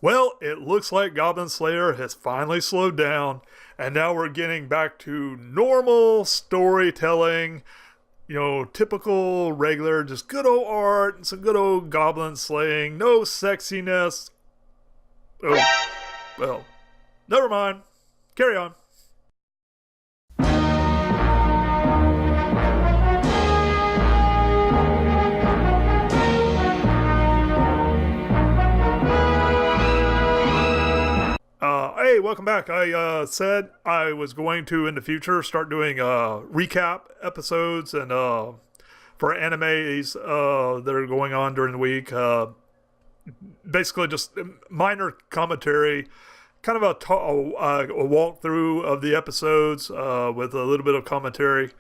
Well, it looks like Goblin Slayer has finally slowed down, and now we're getting back to normal storytelling. Typical, regular, just good old art and some good old goblin slaying. No sexiness. Oh, well, never mind. Carry on. Hey, welcome back. I said I was going to, in the future, start doing recap episodes and for animes that are going on during the week. Basically, just minor commentary, kind of a walkthrough of the episodes with a little bit of commentary.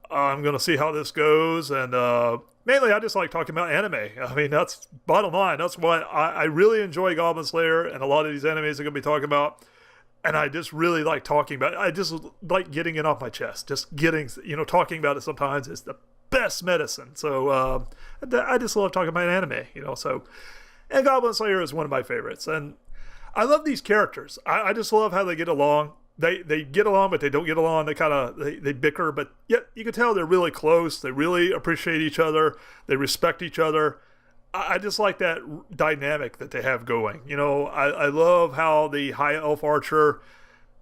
I'm going to see how this goes, and mainly I just like talking about anime. I mean, that's bottom line. That's why I really enjoy Goblin Slayer and a lot of these animes I'm going to be talking about. And I just really like talking about it. I just like getting it off my chest. Just getting, talking about it sometimes is the best medicine. So I just love talking about anime, And Goblin Slayer is one of my favorites. And I love these characters. I just love how they get along. They get along, but they don't get along. They bicker, but yet you can tell they're really close. They really appreciate each other. They respect each other. I just like that dynamic that they have going. I love how the high elf archer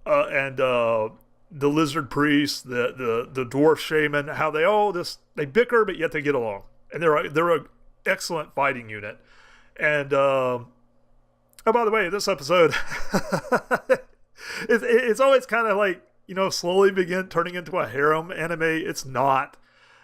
and the lizard priest, the dwarf shaman, how they bicker, but yet they get along, and they're an excellent fighting unit. And oh, by the way, this episode. It's always kind of like, slowly begin turning into a harem anime. It's not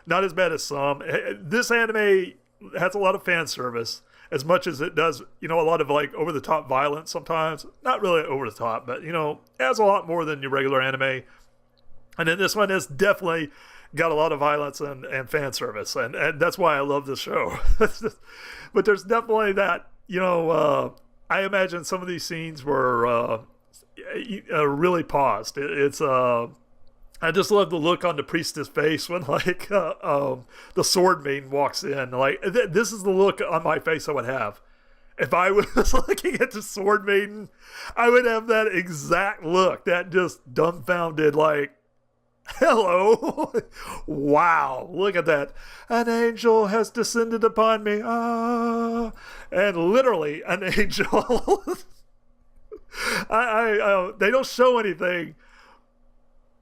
as bad as some. This anime has a lot of fan service as much as it does, a lot of like over the top violence sometimes. Not really over the top, but, it has a lot more than your regular anime. And then this one has definitely got a lot of violence and fan service. And that's why I love this show. But there's definitely that, I imagine some of these scenes were really paused. I just love the look on the priestess face when the sword maiden walks in. This is the look on my face I would have if I was looking at the sword maiden. I would have that exact look, that just dumbfounded, like, hello. Wow, look at that. An angel has descended upon me. And literally an angel. They don't show anything,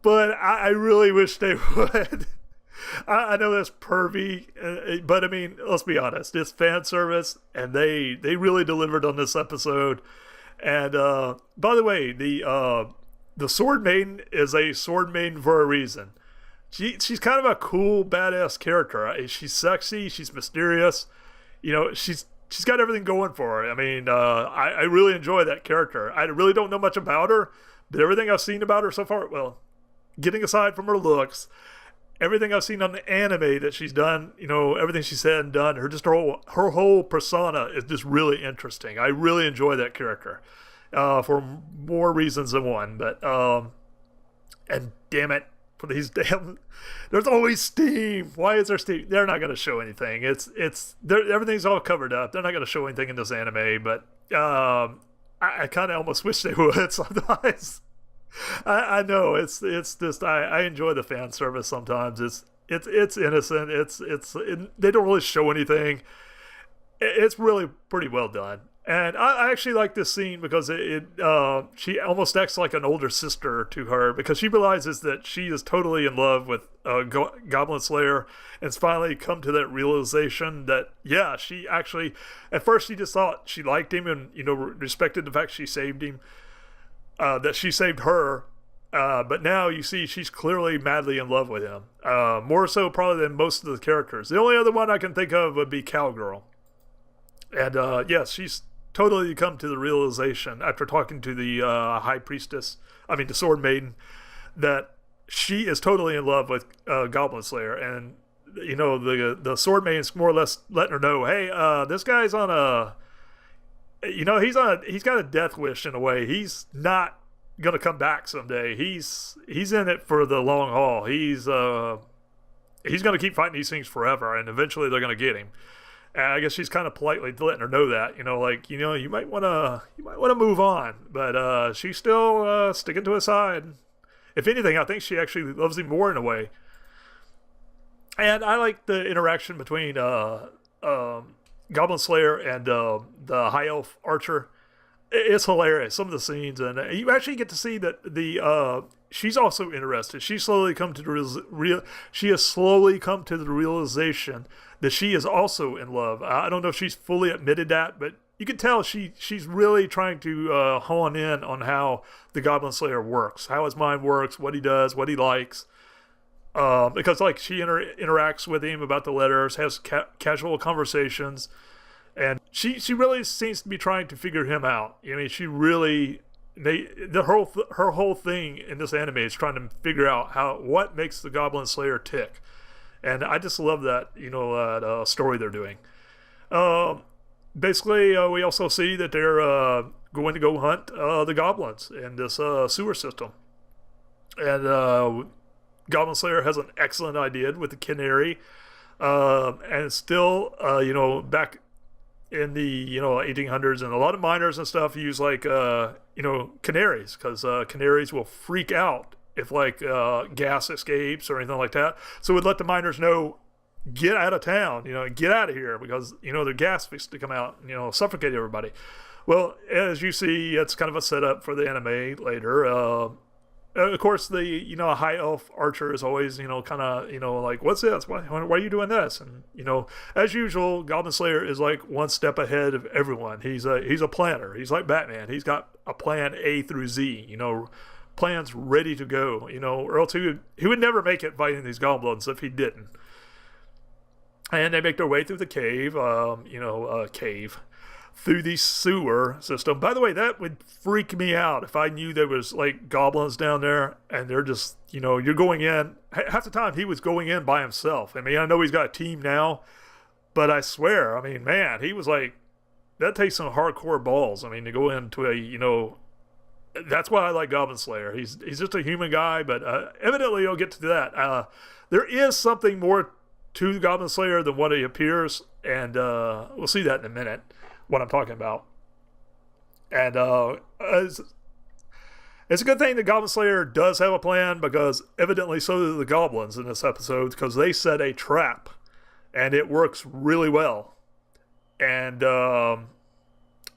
but I really wish they would. I know that's pervy, but I mean, let's be honest. It's fan service, and they really delivered on this episode. And by the way, the Sword Maiden is a Sword Maiden for a reason. She's kind of a cool, badass character. She's sexy. She's mysterious. She's got everything going for her. I mean, I really enjoy that character. I really don't know much about her, but everything I've seen about her so far, well, getting aside from her looks, everything I've seen on the anime that she's done, everything she's said and done, her whole persona is just really interesting. I really enjoy that character for more reasons than one. But and damn it, for these there's always steam. Why is there steam? They're not going to show anything. Everything's all covered up. They're not going to show anything in this anime, but I kind of almost wish they would sometimes. I know it's just I enjoy the fan service sometimes. It's innocent. They don't really show anything. It's really pretty well done. And I actually like this scene because she almost acts like an older sister to her, because she realizes that she is totally in love with Goblin Slayer, and it's finally come to that realization that, yeah, she actually, at first she just thought she liked him and, respected the fact she saved him, that she saved her. But now you see she's clearly madly in love with him. More so probably than most of the characters. The only other one I can think of would be Cowgirl. And yes, she's totally come to the realization after talking to the the Sword Maiden, that she is totally in love with Goblin Slayer. And the Sword Maiden's more or less letting her know, hey, this guy's on he's got a death wish in a way. He's not gonna come back someday. He's in it for the long haul. He's gonna keep fighting these things forever, and eventually they're gonna get him. And I guess she's kind of politely letting her know that, like, you might want to move on, but she's still sticking to his side. If anything, I think she actually loves him more in a way. And I like the interaction between Goblin Slayer and the High Elf Archer. It's hilarious, some of the scenes, and you actually get to see that she's also interested. She has slowly come to the realization that she is also in love. I don't know if she's fully admitted that, but you can tell she's really trying to hone in on how the Goblin Slayer works, how his mind works, what he does, what he likes. Because like she interacts with him about the letters, has casual conversations, and she really seems to be trying to figure him out. I mean, she really her whole thing in this anime is trying to figure out what makes the Goblin Slayer tick. And I just love that, story they're doing. Basically, we also see that they're going to go hunt the goblins in this sewer system. And Goblin Slayer has an excellent idea with the canary. And still, back in the 1800s, and a lot of miners and stuff use like canaries, because canaries will freak out if like gas escapes or anything like that. So it would let the miners know, get out of town, get out of here, because the gas fixed to come out and suffocate everybody. Well, as you see, it's kind of a setup for the anime later. Of course, the High Elf Archer is always kind of like, what's this? Why are you doing this? And as usual, Goblin Slayer is like one step ahead of everyone. He's a planner. He's like Batman. He's got a plan A through Z. Plans ready to go. Or else he would never make it fighting these goblins if he didn't. And they make their way through the cave. Through the sewer system. By the way, that would freak me out if I knew there was like goblins down there and they're just, you're going in. Half the time he was going in by himself. I mean, I know he's got a team now, but I swear, man, he was like, that takes some hardcore balls. To go into that's why I like Goblin Slayer. He's just a human guy, but evidently I'll get to that. There is something more to Goblin Slayer than what he appears, and we'll see that in a minute, what I'm talking about. And it's a good thing that Goblin Slayer does have a plan, because evidently so do the goblins in this episode, because they set a trap and it works really well. And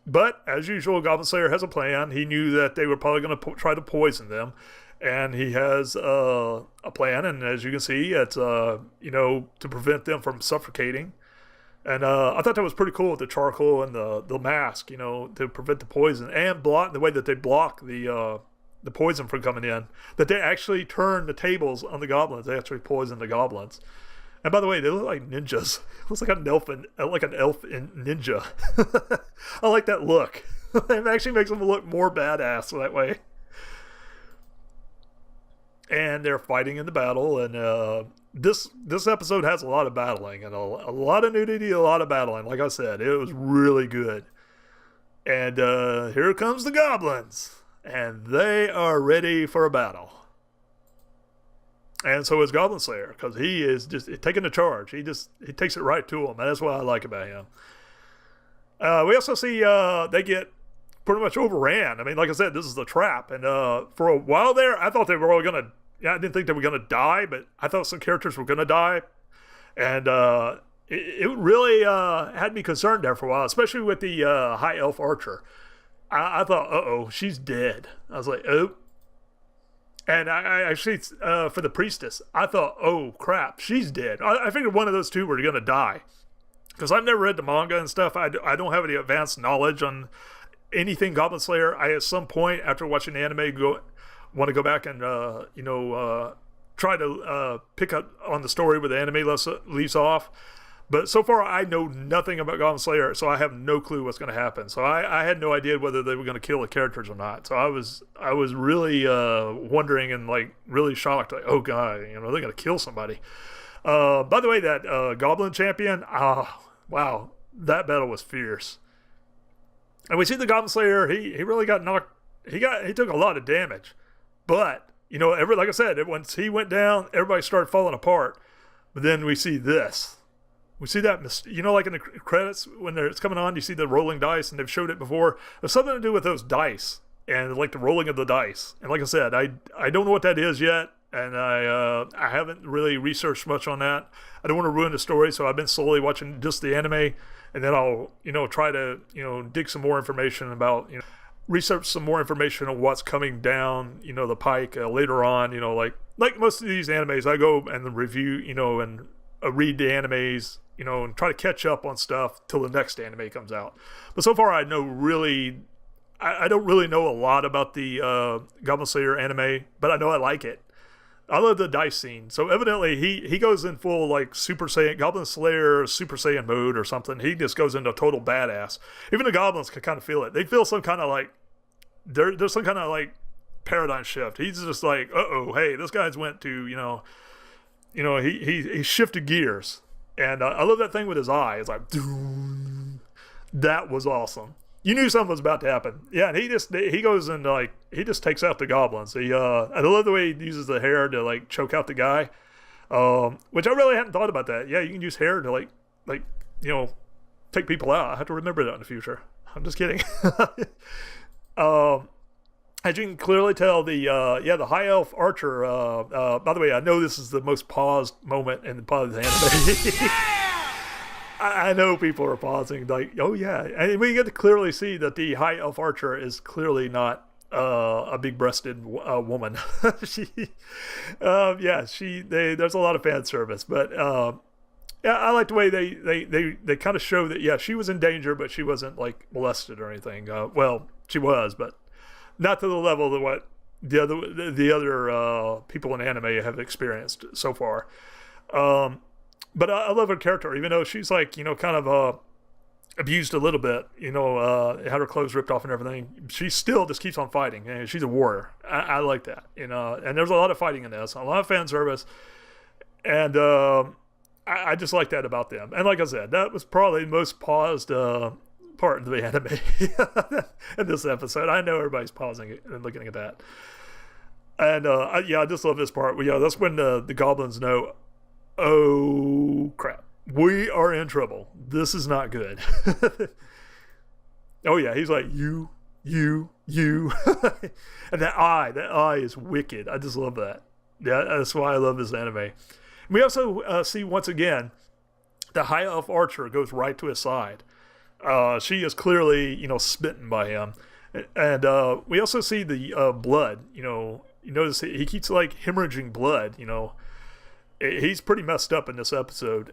but as usual, Goblin Slayer has a plan. He knew that they were probably going to try to poison them, and he has a plan, and as you can see, it's to prevent them from suffocating. And I thought that was pretty cool with the charcoal and the mask, to prevent the poison, and block the way that they block the poison from coming in. That they actually turn the tables on the goblins. They actually poison the goblins. And by the way, they look like ninjas. It looks like an elf in ninja. I like that look. It actually makes them look more badass that way. And they're fighting in the battle, and this episode has a lot of battling and a lot of nudity, a lot of battling. Like I said, it was really good. And here comes the goblins, and they are ready for a battle. And so is Goblin Slayer, because he is just taking the charge. He takes it right to him, and that's what I like about him. We also see they get pretty much overran. Like I said, this is the trap, and for a while there, I thought they were all gonna. I didn't think they were gonna die, but I thought some characters were gonna die, and it really had me concerned there for a while, especially with the High Elf Archer. I thought, uh-oh, she's dead. I was like, oh. And I actually, for the priestess, I thought, oh crap, she's dead. I figured one of those two were gonna die, because I've never read the manga and stuff. I don't have any advanced knowledge on anything Goblin Slayer. I, at some point after watching the anime, want to go back and try to pick up on the story where the anime leaves off. But so far, I know nothing about Goblin Slayer, so I have no clue what's going to happen. So I had no idea whether they were going to kill the characters or not. So I was really wondering and like really shocked, like, oh god, they're going to kill somebody. By the way, that Goblin champion, wow, that battle was fierce. And we see the Goblin Slayer, he really got knocked. He took a lot of damage, but like I said, once he went down, everybody started falling apart. But then we see this. We see that, like in the credits when it's coming on, you see the rolling dice, and they've showed it before. There's something to do with those dice and like the rolling of the dice. And like I said, I don't know what that is yet, and I haven't really researched much on that. I don't want to ruin the story, so I've been slowly watching just the anime, and then I'll try to dig some more information about research some more information on what's coming down the pike later on. Like most of these animes, I go and review and read the animes and try to catch up on stuff till the next anime comes out. But so far I don't really know a lot about the Goblin Slayer anime, but I know I like it. I love the dice scene. So evidently he goes in full like Super Saiyan, Goblin Slayer Super Saiyan mode or something. He just goes into total badass. Even the goblins can kind of feel it. They feel some kind of like there's some kind of like paradigm shift. He's just like, hey, this guy's went to he shifted gears. And I love that thing with his eye. It's like, that was awesome. You knew something was about to happen. Yeah, and he goes and like he just takes out the goblins. I love the way he uses the hair to like choke out the guy, which I really hadn't thought about that. Yeah, you can use hair to like take people out. I have to remember that in the future. I'm just kidding. As you can clearly tell, the high elf archer. By the way, I know this is the most paused moment in the anime. I know people are pausing, like, oh yeah, and we get to clearly see that the high elf archer is clearly not a big-breasted woman. There's a lot of fan service, but I like the way they kind of show that she was in danger, but she wasn't like molested or anything. Well, she was, but not to the level of what the other people in anime have experienced so far. But I love her character, even though she's like, kind of abused a little bit, had her clothes ripped off and everything. She still just keeps on fighting. And she's a warrior. I like that, and there's a lot of fighting in this, a lot of fan service, and I just like that about them. And like I said, that was probably the most paused part of the anime in this episode. I know everybody's pausing it and looking at that. And I just love this part. That's when the goblins know, oh crap, we are in trouble. This is not good. Oh yeah, he's like, you. And that eye is wicked. I just love that. Yeah, that's why I love this anime. We also see once again the high elf archer goes right to his side. She is clearly smitten by him, and we also see the blood. You notice he keeps like hemorrhaging blood. He's pretty messed up in this episode,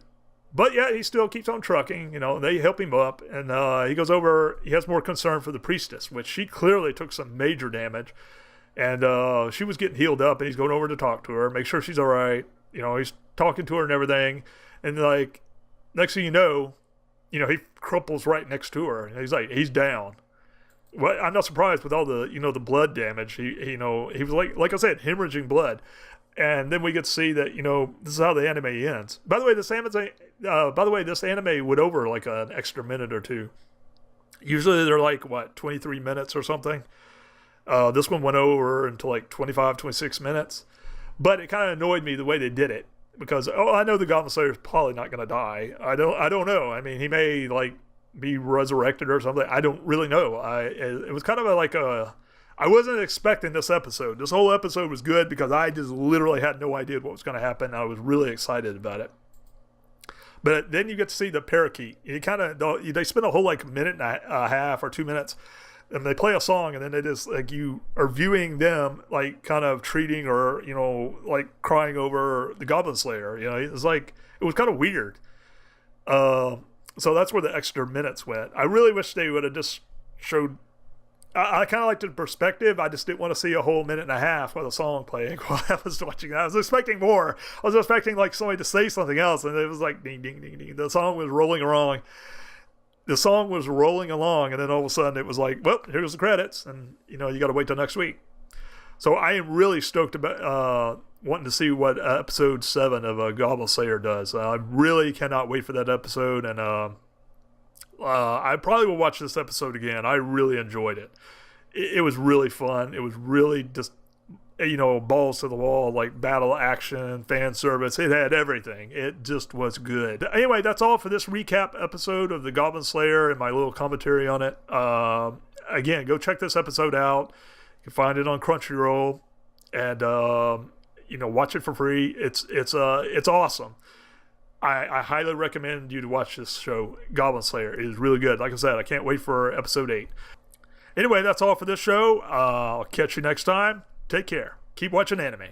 but yeah, he still keeps on trucking. They help him up, and he goes over. He has more concern for the priestess, which she clearly took some major damage, and she was getting healed up, and he's going over to talk to her, make sure she's all right. He's talking to her and everything, and like next thing you know, he crumples right next to her, and he's down. Well, I'm not surprised with all the the blood damage. He was like I said, hemorrhaging blood. And then we get to see that, this is how the anime ends. By the way, this anime went over like an extra minute or two. Usually they're like, 23 minutes or something. This one went over into like 25, 26 minutes. But it kind of annoyed me the way they did it. Because, I know the Goblin Slayer is probably not going to die. I don't know. I mean, he may like be resurrected or something. I don't really know. It was kind of I wasn't expecting this episode. This whole episode was good because I just literally had no idea what was going to happen. I was really excited about it. But then you get to see the parakeet. They spend a whole like minute and a half or 2 minutes, and they play a song, and then they just like you are viewing them like kind of treating or like crying over the Goblin Slayer. It was kind of weird. So that's where the extra minutes went. I really wish they would have just showed. I kind of liked the perspective. I just didn't want to see a whole minute and a half with a song playing while I was watching that. I was expecting more. I was expecting like somebody to say something else, and it was like ding, ding, ding, ding. The song was rolling along. And then all of a sudden it was like, well, here's the credits, and you got to wait till next week. So I am really stoked about wanting to see what episode 7 of Goblin Slayer does. I really cannot wait for that episode, and I probably will watch this episode again. I really enjoyed it. It was really fun. It was really just balls to the wall, like battle action, fan service. It had everything. It just was good. Anyway, that's all for this recap episode of the Goblin Slayer and my little commentary on it. Again, go check this episode out. You can find it on Crunchyroll, and watch it for free. It's awesome. I highly recommend you to watch this show. Goblin Slayer. It is really good. Like I said, I can't wait for episode 8. Anyway, that's all for this show. I'll catch you next time. Take care. Keep watching anime.